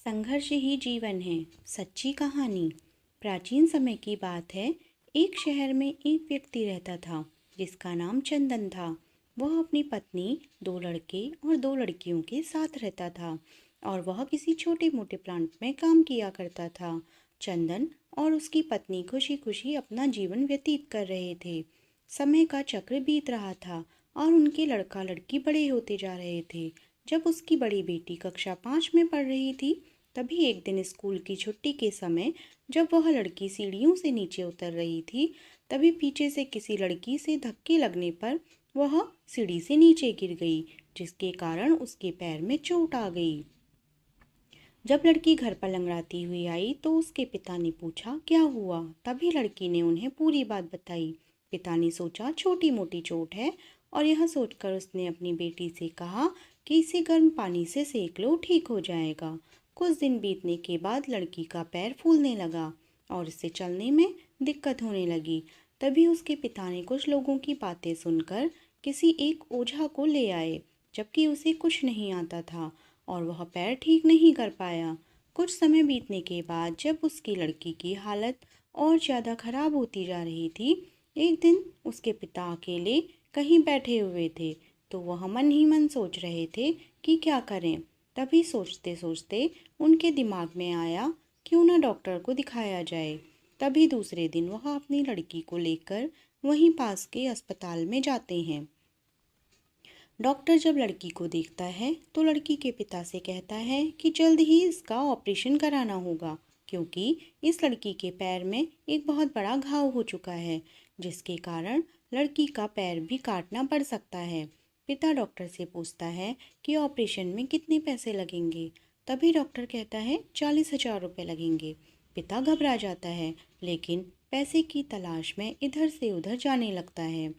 संघर्ष ही जीवन है। सच्ची कहानी। प्राचीन समय की बात है। एक शहर में एक व्यक्ति रहता था जिसका नाम चंदन था। वह अपनी पत्नी, दो लड़के और दो लड़कियों के साथ रहता था और वह किसी छोटे मोटे प्लांट में काम किया करता था। चंदन और उसकी पत्नी खुशी खुशी अपना जीवन व्यतीत कर रहे थे। समय का चक्र बीत रहा था और उनके लड़का लड़की बड़े होते जा रहे थे। जब उसकी बड़ी बेटी कक्षा 5 में पढ़ रही थी, तभी एक दिन स्कूल की छुट्टी के समय जब वह लड़की सीढ़ियों से नीचे उतर रही थी, तभी पीछे से किसी लड़की से धक्के लगने पर वह सीढ़ी से नीचे गिर गई, जिसके कारण उसके पैर में चोट आ गई। जब लड़की घर पर लंगड़ाती हुई आई तो उसके पिता ने पूछा क्या हुआ। तभी लड़की ने उन्हें पूरी बात बताई। पिता ने सोचा छोटी मोटी चोट है और यह सोचकर उसने अपनी बेटी से कहा कि इसे गर्म पानी से सेक लो, ठीक हो जाएगा। कुछ दिन बीतने के बाद लड़की का पैर फूलने लगा और उससे चलने में दिक्कत होने लगी। तभी उसके पिता ने कुछ लोगों की बातें सुनकर किसी एक ओझा को ले आए, जबकि उसे कुछ नहीं आता था और वह पैर ठीक नहीं कर पाया। कुछ समय बीतने के बाद जब उसकी लड़की की हालत और ज़्यादा खराब होती जा रही थी, एक दिन उसके पिता अकेले कहीं बैठे हुए थे, तो वह मन ही मन सोच रहे थे कि क्या करें। तभी सोचते सोचते उनके दिमाग में आया क्यों ना डॉक्टर को दिखाया जाए। तभी दूसरे दिन वह अपनी लड़की को लेकर वहीं पास के अस्पताल में जाते हैं। डॉक्टर जब लड़की को देखता है तो लड़की के पिता से कहता है कि जल्द ही इसका ऑपरेशन कराना होगा, क्योंकि इस लड़की के पैर में एक बहुत बड़ा घाव हो चुका है, जिसके कारण लड़की का पैर भी काटना पड़ सकता है। पिता डॉक्टर से पूछता है कि ऑपरेशन में कितने पैसे लगेंगे। तभी डॉक्टर कहता है 40,000 रुपये लगेंगे। पिता घबरा जाता है, लेकिन पैसे की तलाश में इधर से उधर जाने लगता है।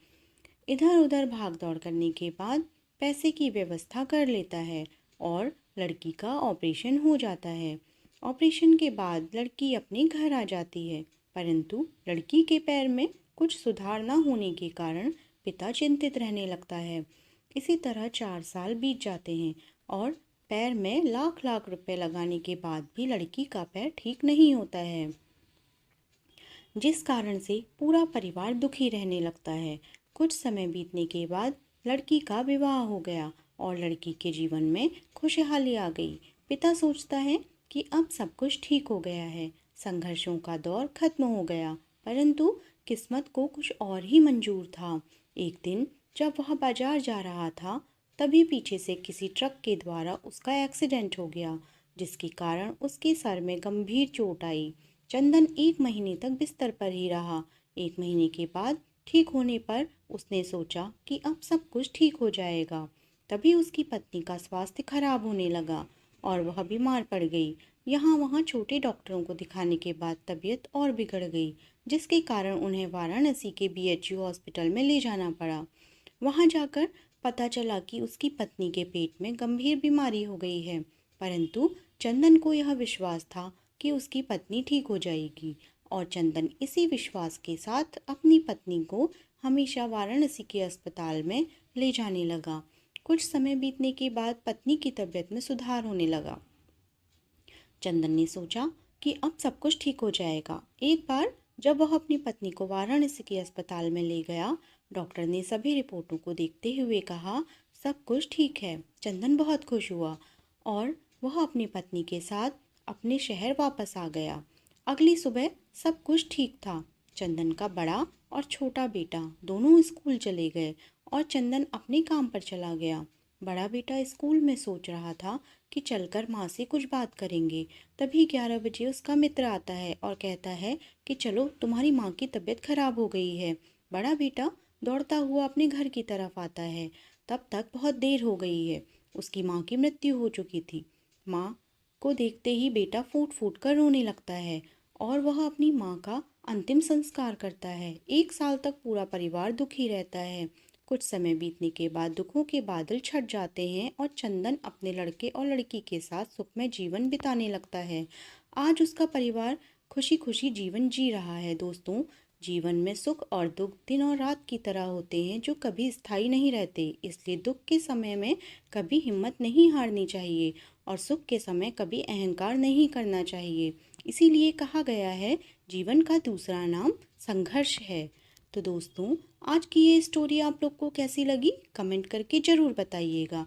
इधर उधर भाग दौड़ करने के बाद पैसे की व्यवस्था कर लेता है और लड़की का ऑपरेशन हो जाता है। ऑपरेशन के बाद लड़की अपने घर आ जाती है, परंतु लड़की के पैर में कुछ सुधार न होने के कारण पिता चिंतित रहने लगता है। इसी तरह 4 साल बीत जाते हैं और पैर में लाख लाख रुपए लगाने के बाद भी लड़की का पैर ठीक नहीं होता है, जिस कारण से पूरा परिवार दुखी रहने लगता है। कुछ समय बीतने के बाद लड़की का विवाह हो गया और लड़की के जीवन में खुशहाली आ गई। पिता सोचता है कि अब सब कुछ ठीक हो गया है, संघर्षों का दौर खत्म हो गया, परंतु किस्मत को कुछ और ही मंजूर था। एक दिन जब वह बाजार जा रहा था, तभी पीछे से किसी ट्रक के द्वारा उसका एक्सीडेंट हो गया, जिसके कारण उसके सर में गंभीर चोट आई। चंदन 1 महीने तक बिस्तर पर ही रहा। 1 महीने के बाद ठीक होने पर उसने सोचा कि अब सब कुछ ठीक हो जाएगा। तभी उसकी पत्नी का स्वास्थ्य खराब होने लगा और वह बीमार पड़ गई। यहाँ वहाँ छोटे डॉक्टरों को दिखाने के बाद तबीयत और बिगड़ गई, जिसके कारण उन्हें वाराणसी के BHU हॉस्पिटल में ले जाना पड़ा। वहाँ जाकर पता चला कि उसकी पत्नी के पेट में गंभीर बीमारी हो गई है, परंतु चंदन को यह विश्वास था कि उसकी पत्नी ठीक हो जाएगी और चंदन इसी विश्वास के साथ अपनी पत्नी को हमेशा वाराणसी के अस्पताल में ले जाने लगा। कुछ समय बीतने के बाद पत्नी की तबीयत में सुधार होने लगा। चंदन ने सोचा कि अब सब कुछ ठीक हो जाएगा। एक बार जब वह अपनी पत्नी को वाराणसी के अस्पताल में ले गया, डॉक्टर ने सभी रिपोर्टों को देखते हुए कहा सब कुछ ठीक है। चंदन बहुत खुश हुआ और वह अपनी पत्नी के साथ अपने शहर वापस आ गया। अगली सुबह सब कुछ ठीक था। चंदन का बड़ा और छोटा बेटा दोनों स्कूल चले गए और चंदन अपने काम पर चला गया। बड़ा बेटा स्कूल में सोच रहा था कि चलकर माँ से कुछ बात करेंगे। तभी 11 बजे उसका मित्र आता है और कहता है कि चलो तुम्हारी माँ की तबीयत खराब हो गई है। बड़ा बेटा दौड़ता हुआ अपने घर की तरफ आता है। तब तक बहुत देर हो गई है। उसकी माँ की मृत्यु हो चुकी थी। माँ को देखते ही बेटा फूट फूट कर रोने लगता है और वह अपनी माँ का अंतिम संस्कार करता है। 1 साल तक पूरा परिवार दुखी रहता है। कुछ समय बीतने के बाद दुखों के बादल छट जाते हैं और चंदन अपने लड़के और लड़की के साथ सुखमय जीवन बिताने लगता है। आज उसका परिवार खुशी खुशी जीवन जी रहा है। दोस्तों, जीवन में सुख और दुख दिन और रात की तरह होते हैं, जो कभी स्थायी नहीं रहते। इसलिए दुख के समय में कभी हिम्मत नहीं हारनी चाहिए और सुख के समय कभी अहंकार नहीं करना चाहिए। इसीलिए कहा गया है, जीवन का दूसरा नाम संघर्ष है। तो दोस्तों, आज की ये स्टोरी आप लोग को कैसी लगी, कमेंट करके ज़रूर बताइएगा।